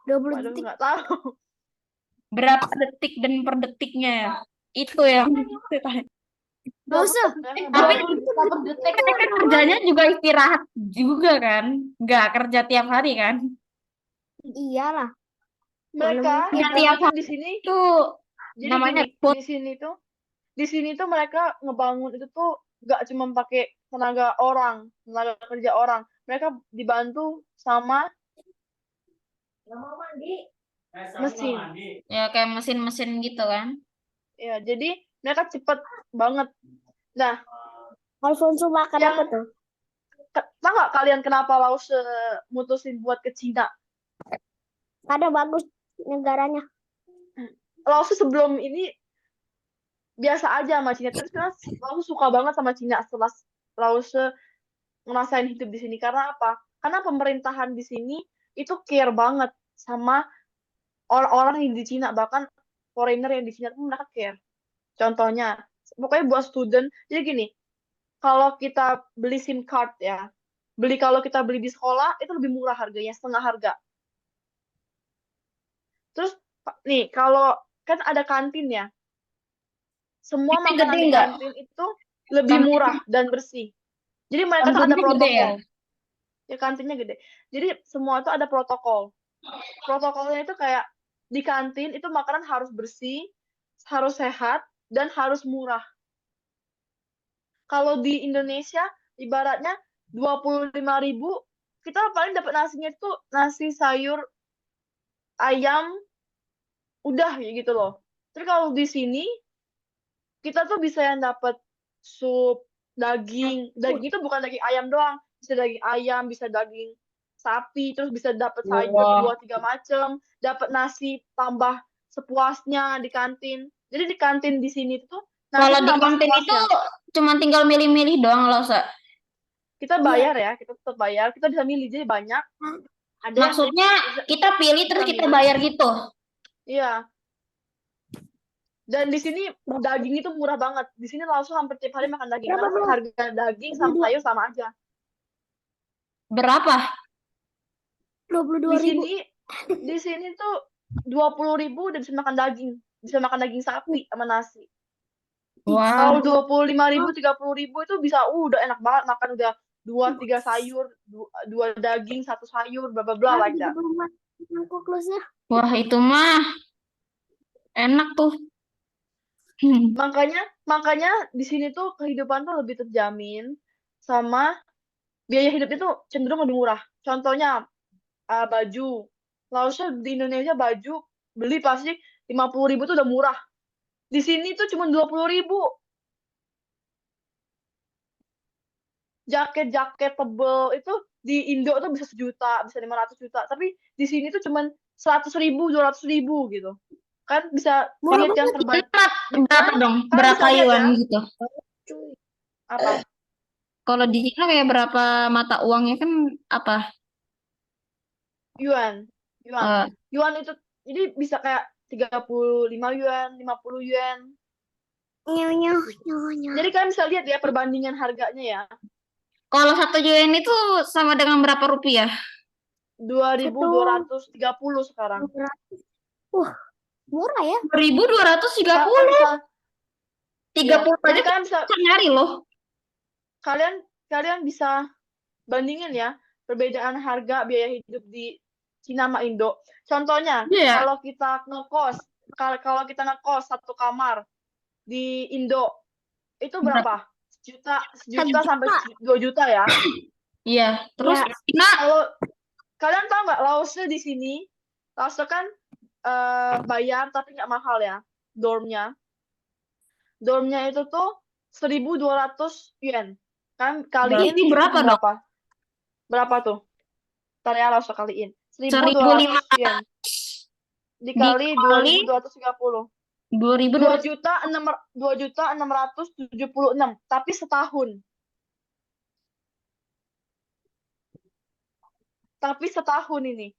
20 Waduh, detik. nggak tahu. Berapa detik dan per detiknya ya? Itu yang Gak usah. Tapi Dapat detik. mereka kerjanya juga istirahat juga kan? Nggak kerja tiap hari kan? Iyalah. Mereka Ya, tiap ibaratnya di sini, Itu jadi namanya gini, di sini tuh mereka ngebangun itu tuh nggak cuma pakai tenaga kerja orang. Mereka dibantu sama mesin. ya kayak mesin-mesin gitu kan? Ya, jadi mereka cepet banget. Nah, Alfonso makan Yang- apa tuh? tahu nggak kalian kenapa Laos mutusin buat ke Cina? Ada bagus negaranya. Laos sebelum ini biasa aja sama Cina, terus sekarang Laos suka banget sama Cina setelah Laos ngerasain hidup di sini. Karena apa? Karena pemerintahan di sini itu care banget sama orang-orang yang di Cina, bahkan foreigner yang di Cina pun mereka care. Contohnya, pokoknya buat student, jadi gini, kalau kita beli SIM card ya, kalau kita beli di sekolah itu lebih murah harganya, setengah harga. Terus nih, kalau kan ada kantin ya, semua Kantin makanan gede di nggak? kantin itu lebih Kantin- murah dan bersih. Jadi mereka tuh ada Kantinnya gede ya? protokol. Ya kantinnya gede. Jadi semua itu ada protokol. Protokolnya itu kayak di kantin itu makanan harus bersih, harus sehat, dan harus murah. Kalau di Indonesia ibaratnya 25.000 kita paling dapat nasinya itu nasi sayur ayam udah ya gitu loh. Tapi kalau di sini kita tuh bisa yang dapat sup, daging itu bukan daging ayam doang, bisa daging ayam, bisa daging sapi, terus bisa dapat sayur Wah. 2-3 macam, dapat nasi tambah sepuasnya di kantin. Jadi di kantin di sini tuh nasi Kalau tuh di nambah kantin itu sepuasnya. cuma tinggal milih-milih doang loh, Sa. Kita bayar ya, kita tetap bayar, kita bisa milih jadi banyak. Ada yang Maksudnya kita pilih terus kita kita milih. bayar gitu. Iya. Dan di sini daging itu murah banget. Di sini langsung hampir tiap hari makan daging. Berapa, Karena Bro? harga daging sama 22. sayur sama aja. Berapa? 22.000. Di sini tuh 20.000 udah bisa makan daging. Bisa makan daging sapi sama nasi. Wah, Kalau 25.000, 30.000 itu bisa udah enak banget makan udah 2-3 sayur, 2 daging, 1 sayur, bla bla bla like that. 35 mangkok close-nya. wah itu mah enak tuh. Makanya di sini tuh kehidupan tuh lebih terjamin sama biaya hidupnya tuh cenderung lebih murah. Contohnya baju. Laosnya di Indonesia baju beli pasti 50.000 tuh udah murah. Di sini tuh cuma 20.000. Jaket-jaket tebel itu di Indo tuh bisa 1 juta, bisa 500 juta. Tapi di sini tuh cuma 100.000, 200.000 gitu. Kan bisa Murah lihat yang banget. Berapa dong? kan Berapa bisa lihat yuan ya gitu? Cuy. apa Kalau di Cina kayak berapa mata uangnya kan apa? yuan, yuan, Eh, yuan itu jadi bisa kayak 35 yuan, 50 yuan. Nyoh, nyoh, nyoh, nyoh. Jadi kalian bisa lihat ya perbandingan harganya ya. kalau 1 yuan itu sama dengan berapa rupiah? 2.230 sekarang. Wah, murah ya. 1.230. Misal, Tiga iya. puluh Jadi aja kalian bisa bisa nyari loh. kalian kalian bisa bandingin ya perbedaan harga biaya hidup di Cina sama Indo. Contohnya, Iya. kalau kita ngekos 1 kamar di Indo itu Berapa? berapa? Sejuta, 1 sampai juta. 2 juta ya. Iya. Terus Ya. Cina Kalau kalian tahu nggak Laosnya di sini, Laosnya kan bayar tapi nggak mahal ya dormnya. Dormnya itu tuh 1.200 yuan. Kan kaliin berarti berapa dong? berapa? Berapa tuh? Ntar ya Laos kaliin. 1.500 1.200 yuan dikali dikali 2.230. 2.200. 2.676 tapi setahun. Tapi setahun ini.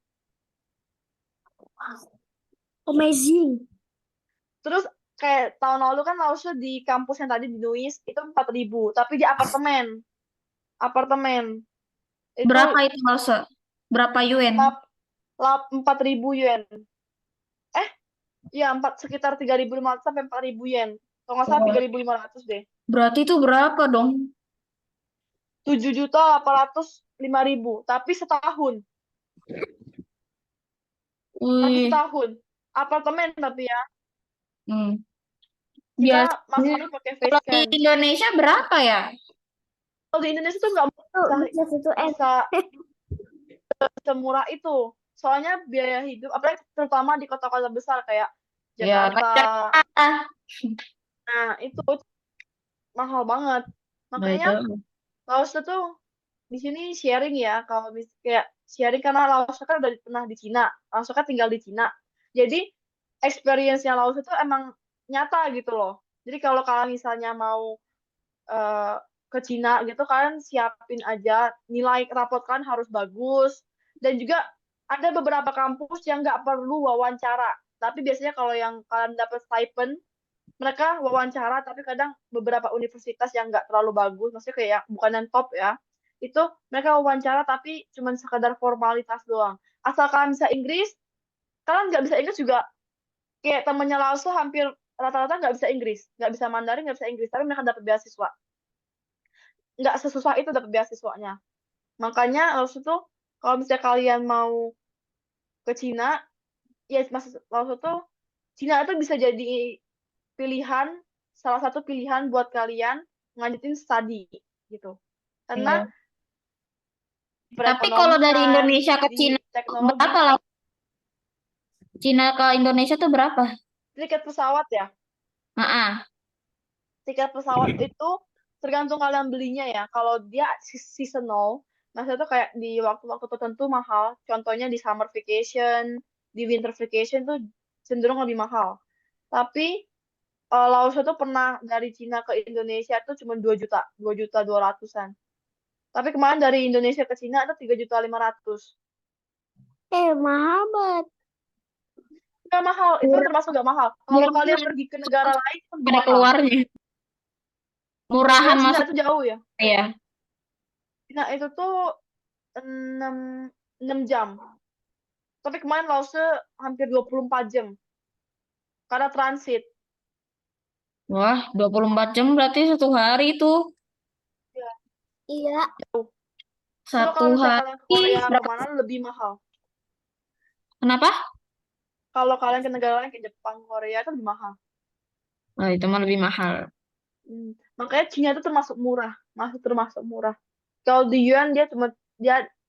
Amazing. Terus kayak tahun lalu kan Laosnya di kampus yang tadi di Nuis itu 4.000, tapi di apartemen. Apartemen itu Berapa itu Masa? Berapa yuan? 4.000 yuan. Ya, sekitar 3.500 sampai 4.000 yen. Kalau nggak salah Oh, 3.500 deh. berarti itu berapa dong? 7.805.000. Tapi setahun. Tapi Wih. setahun. Apartemen tapi ya. Hmm. Kita Biasanya masuknya pakai face kalau di scan. Indonesia berapa ya? Kalau di Indonesia tuh nggak Tuh, bisa, bisa 1 M. bisa semurah itu. Soalnya biaya hidup, apalagi terutama di kota-kota besar kayak Ya, kan Jakarta. Jakarta. Nah, itu mahal banget. Nah, itu. Makanya Laos tuh di sini sharing ya, kalau kayak sharing karena Laos kan udah pernah di Cina, Laos kan tinggal di Cina. Jadi experience-nya Laos itu emang nyata gitu loh. Jadi kalau kalian misalnya mau eh, ke Cina gitu kan siapin aja nilai rapot kan harus bagus dan juga ada beberapa kampus yang nggak perlu wawancara. Tapi biasanya kalau yang kalian dapat stipend mereka wawancara tapi kadang beberapa universitas yang nggak terlalu bagus maksudnya kayak bukan yang top ya itu mereka wawancara tapi cuma sekadar formalitas doang asal kalian bisa Inggris kalian nggak bisa Inggris juga kayak temennya Laos tuh hampir rata-rata nggak bisa Inggris nggak bisa Mandarin nggak bisa Inggris tapi mereka dapat beasiswa nggak sesusah itu dapat beasiswanya makanya Laos itu kalau misalnya kalian mau ke Cina ya maksud Laos itu Cina itu bisa jadi pilihan salah satu pilihan buat kalian ngelanjutin studi gitu. Karena Iya. Tapi kalau dari perekonomian, Indonesia ke di Cina teknologi, berapa lah? Cina ke Indonesia tuh berapa? tiket pesawat ya. Ah, Tiket pesawat itu tergantung kalian belinya ya. Kalau dia seasonal, maksudnya tuh kayak di waktu-waktu tertentu mahal. Contohnya di summer vacation, di winter vacation tuh cenderung lebih mahal. Tapi Laos itu pernah dari Cina ke Indonesia itu cuma 2 juta, 2.200.000-an. Tapi kemarin dari Indonesia ke Cina itu 3.500.000. Mahal banget. Nggak mahal, itu Murah. termasuk nggak mahal. Kalau kalian pergi ke negara lain itu lebih pada mahal. keluarnya. Murahan Karena Cina masuk itu jauh ya. ya. Cina itu tuh 6, 6 jam. Tapi kemarin Laos hampir 24 jam. Karena transit. Wah, 24 jam berarti 1 hari itu. Ya. Iya. Cuma Satu kalau misalnya hari kalian ke Korea berapa? kemana lebih mahal. Kenapa? Kalau kalian ke negara lain, ke Jepang, Korea itu lebih mahal. Oh, itu mah lebih mahal. Makanya Cina itu termasuk murah. Termasuk murah. Kalau di yuan dia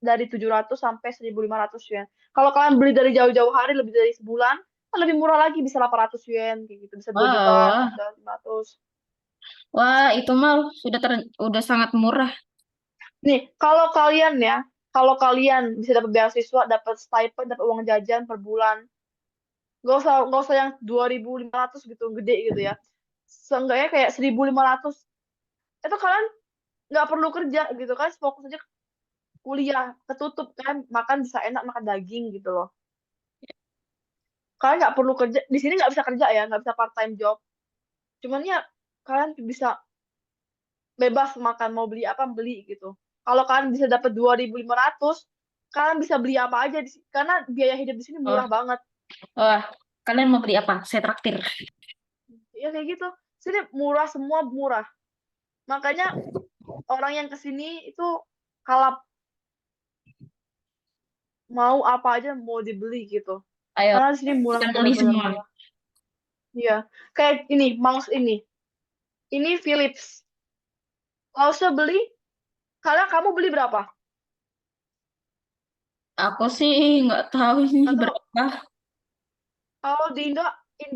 dari 700 sampai 1.500 yuan. Kalau kalian beli dari jauh-jauh hari, lebih dari sebulan, kan lebih murah lagi, bisa 800 yuan kayak gitu, bisa 2 juta, Wah, bisa 500. wah itu mah udah sangat murah. Nih, kalau kalian bisa dapat beasiswa, dapat stipend, dapat uang jajan per bulan, nggak usah yang 2.500 gitu, gede gitu ya. Seenggaknya kayak 1.500, itu kalian nggak perlu kerja gitu kan, fokus aja kuliah, ketutup kan, makan bisa enak, makan daging gitu loh. Kalian nggak perlu kerja di sini, nggak bisa kerja ya, nggak bisa part time job. Cuman ya kalian bisa bebas makan, mau beli apa beli gitu. Kalau kalian bisa dapat 2.500, kalian bisa beli apa aja karena biaya hidup di sini Oh, murah banget. wah, kalian mau beli apa? Saya traktir. Ya kayak gitu. Sini murah, semua murah. Makanya orang yang kesini itu kalap, mau apa aja mau dibeli gitu. Ayo, Karena di sini murah, kita beli benar-benar semua. murah. Iya. Kayak ini, mouse ini. Ini Philips. Kalau saya beli, kamu beli berapa? Aku sih nggak tahu ini Nggak tahu. berapa. Kalau di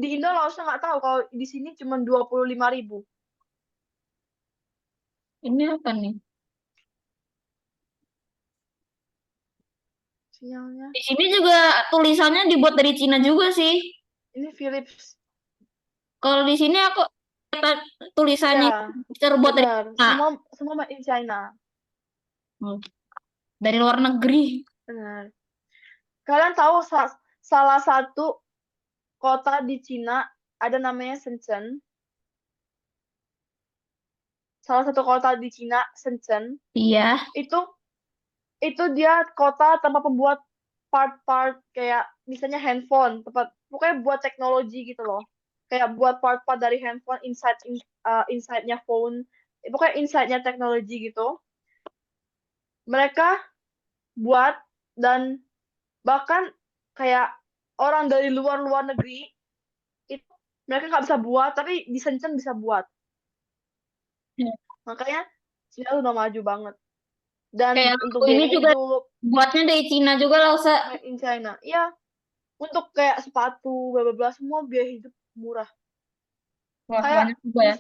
Indo Laosnya nggak tahu. Kalau di sini cuma 25.000 Ini apa nih? sinyalnya. Di sini juga tulisannya dibuat dari Cina juga sih. Ini Philips. Kalau di sini aku lihat tulisannya Ya, terbuat dari benar. Cina. Semua made in China. Hmm, dari luar negeri. Benar. Kalian tahu salah satu kota di Cina ada namanya Shenzhen. Salah satu kota di Cina, Shenzhen, Iya. itu itu dia kota tempat pembuat part-part kayak misalnya handphone, pokoknya buat teknologi gitu loh. Kayak buat part-part dari handphone, inside-nya phone, pokoknya inside-nya teknologi gitu. Mereka buat, dan bahkan kayak orang dari luar negeri itu mereka nggak bisa buat, tapi di Shenzhen bisa buat. Makanya Cina udah maju banget. Dan Kayak untuk aku ini biaya juga hidup, buatnya dari Cina juga lah, Usa. made in China. Ya, untuk kayak sepatu, bla bla bla, semua biaya hidup murah. Wah, Kayak banyak juga ya.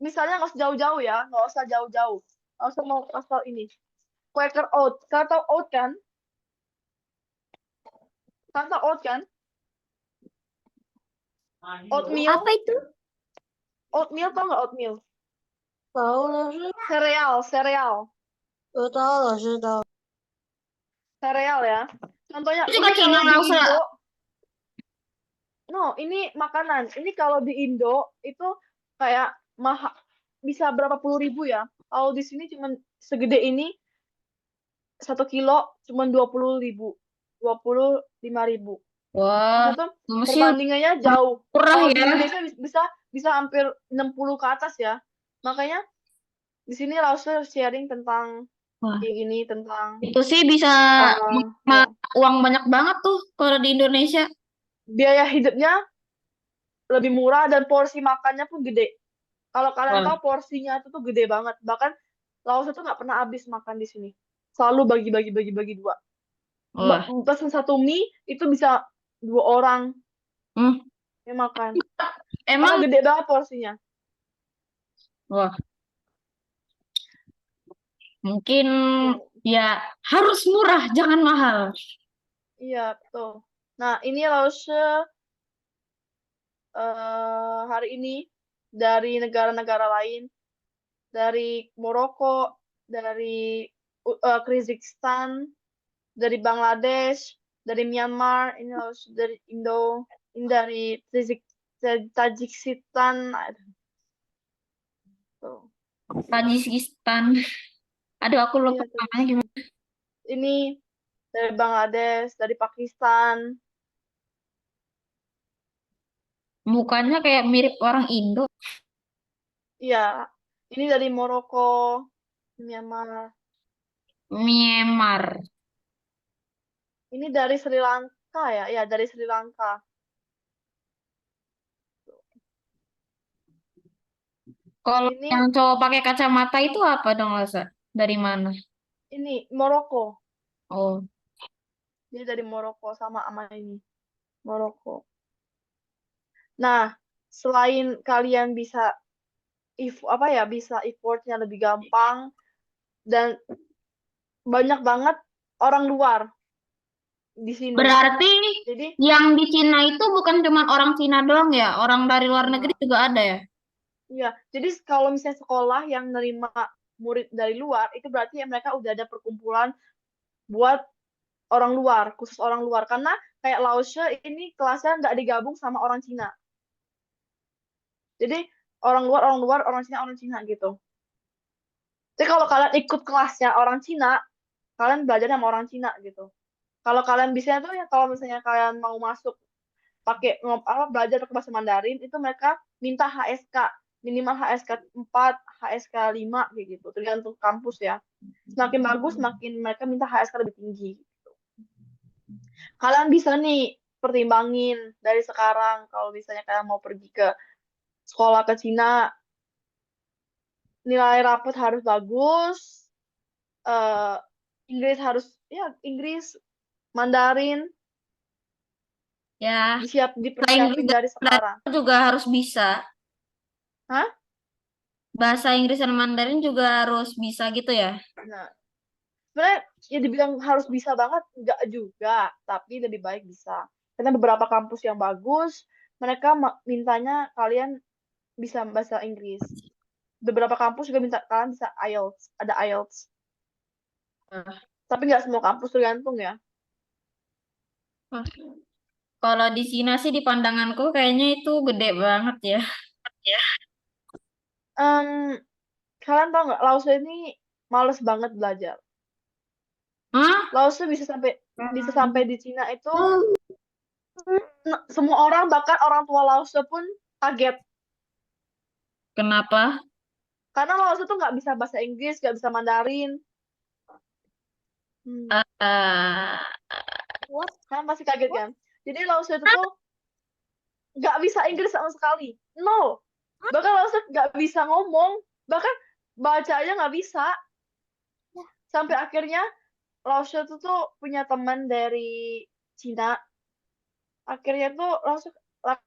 misalnya, nggak usah jauh-jauh ya, nggak usah jauh-jauh. Nggak usah mau asal ini. Quaker Oat, kalian tahu oat kan? Kalian tahu oat kan? Oatmeal, Apa itu? oatmeal tahu nggak oatmeal? Tahu lah sih. Sereal Tahu lah sih tahu. ya. Contohnya Itu juga ini Cina kalau di lah, Usa. Indo, no, ini makanan. Ini kalau di Indo itu kayak mahal, bisa berapa puluh ribu ya. Kalau di sini cuma segede ini, 1 kilo cuma 20.000, 25.000. Wah, Maksudnya tuh kamu sih perbandingannya jauh. murah Kalau di ya. Indonesia bisa bisa hampir 60 ke atas ya. Makanya di sini Lausnya sharing tentang Wah, kayak gini, tentang itu sih bisa ya, uang banyak banget tuh kalau di Indonesia. biaya hidupnya lebih murah dan porsi makannya pun gede. Kalau kalian Wah, tahu porsinya itu tuh gede banget. Bahkan Laos itu nggak pernah habis makan di sini. Selalu bagi-bagi dua. wah. Pesan satu mie itu bisa 2 orang Hmm. yang makan. Karena Emang, gede banget porsinya. wah, mungkin Ya, ya harus murah, jangan mahal. iya, betul. Nah, ini Laos hari ini dari negara-negara lain, dari Maroko, dari Kyrgyzstan, dari Bangladesh, dari Myanmar, ini Laos dari Indo, ini dari Tajikistan. Tuh. Tajikistan. Aduh, aku lupa Iya, namanya gimana. ini dari Bangladesh, dari Pakistan. Mukanya kayak mirip orang Indo. Iya, ini dari Maroko, Myanmar. Myanmar. Ini dari Sri Lanka ya? Ya, dari Sri Lanka. Kalau Ini yang cowok pakai kacamata itu apa dong, Lasa? Dari mana? Maroko. Oh, Dia dari Maroko sama ini. Maroko. Nah, selain kalian bisa bisa effortnya lebih gampang dan banyak banget orang luar di sini. berarti Jadi, yang di Cina itu bukan cuma orang Cina doang ya, orang dari luar negeri nah, juga ada ya. ya. Jadi kalau misalnya sekolah yang nerima murid dari luar, itu berarti ya mereka udah ada perkumpulan buat orang luar, khusus orang luar. Karena kayak Laosha ini kelasnya nggak digabung sama orang Cina. Jadi orang luar, orang Cina gitu. Jadi kalau kalian ikut kelasnya orang Cina, kalian belajar sama orang Cina gitu. Kalau kalian bisa tuh ya kalau misalnya kalian mau masuk belajar pakai bahasa Mandarin itu mereka minta HSK minimal HSK 4, HSK 5 kayak gitu tergantung kampus ya. Semakin bagus semakin mereka minta HSK lebih tinggi. Kalian bisa nih pertimbangin dari sekarang kalau misalnya kalian mau pergi ke sekolah ke Cina, nilai rapot harus bagus, eh, Inggris harus ya Inggris, Mandarin Ya, bahasa Inggris dipersiapin dan dari sekarang. Mandarin juga harus bisa. Hah? Bahasa Inggris dan Mandarin juga harus bisa gitu ya. Nah, sebenarnya ya dibilang harus bisa banget enggak juga, tapi lebih baik bisa. Karena beberapa kampus yang bagus, mereka mintanya kalian bisa bahasa Inggris. Beberapa kampus juga minta kalian bisa IELTS, ada IELTS. Tapi nggak semua kampus tergantung ya. Wah, kalau di Cina sih di pandanganku kayaknya itu gede banget ya. Em, kalian tau nggak, Laosu ini males banget belajar. Hah? Laosu bisa sampai di Cina itu semua orang bahkan orang tua Laosu pun kaget Kenapa? karena Laosu tuh nggak bisa bahasa Inggris, nggak bisa Mandarin. Hmm. Eh, Kalian pasti kaget kan? Jadi Laosu itu tuh nggak bisa Inggris sama sekali. No. Bahkan Laosu nggak bisa ngomong. Bahkan baca aja nggak bisa. Sampai akhirnya Laosu itu tuh punya teman dari Cina. Akhirnya tuh langsung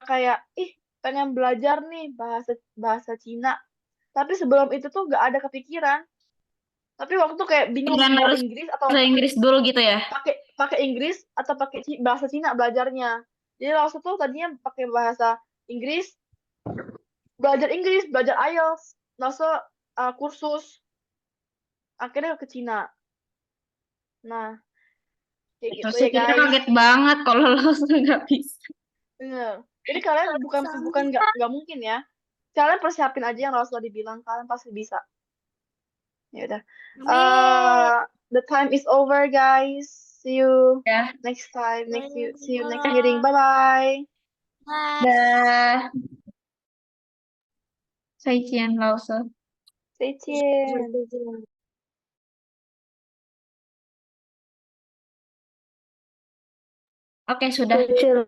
kayak, ih pengen belajar nih bahasa bahasa Cina. Tapi sebelum itu tuh nggak ada kepikiran. Tapi waktu itu kayak bingung Kan mau harus Inggris atau bahasa Inggris dulu gitu ya. pakai pakai Inggris atau pakai bahasa Cina belajarnya. Jadi langsung tuh tadinya pakai bahasa Inggris, belajar IELTS, langsung kursus, akhirnya ke Cina. Nah, kayak gitu Terus ya kita guys. kaget banget kalau langsung nggak bisa. Bener. Jadi kalian bukan bukan nggak mungkin ya. Kalian persiapin aja yang Rasulullah dibilang, kalian pasti bisa. Ya udah. Uh, the time is over, guys. See you Ya, next time. See you next meeting. Bye bye. dah. Zaijian, Lause. 再见。Oke, sudah. Kecil.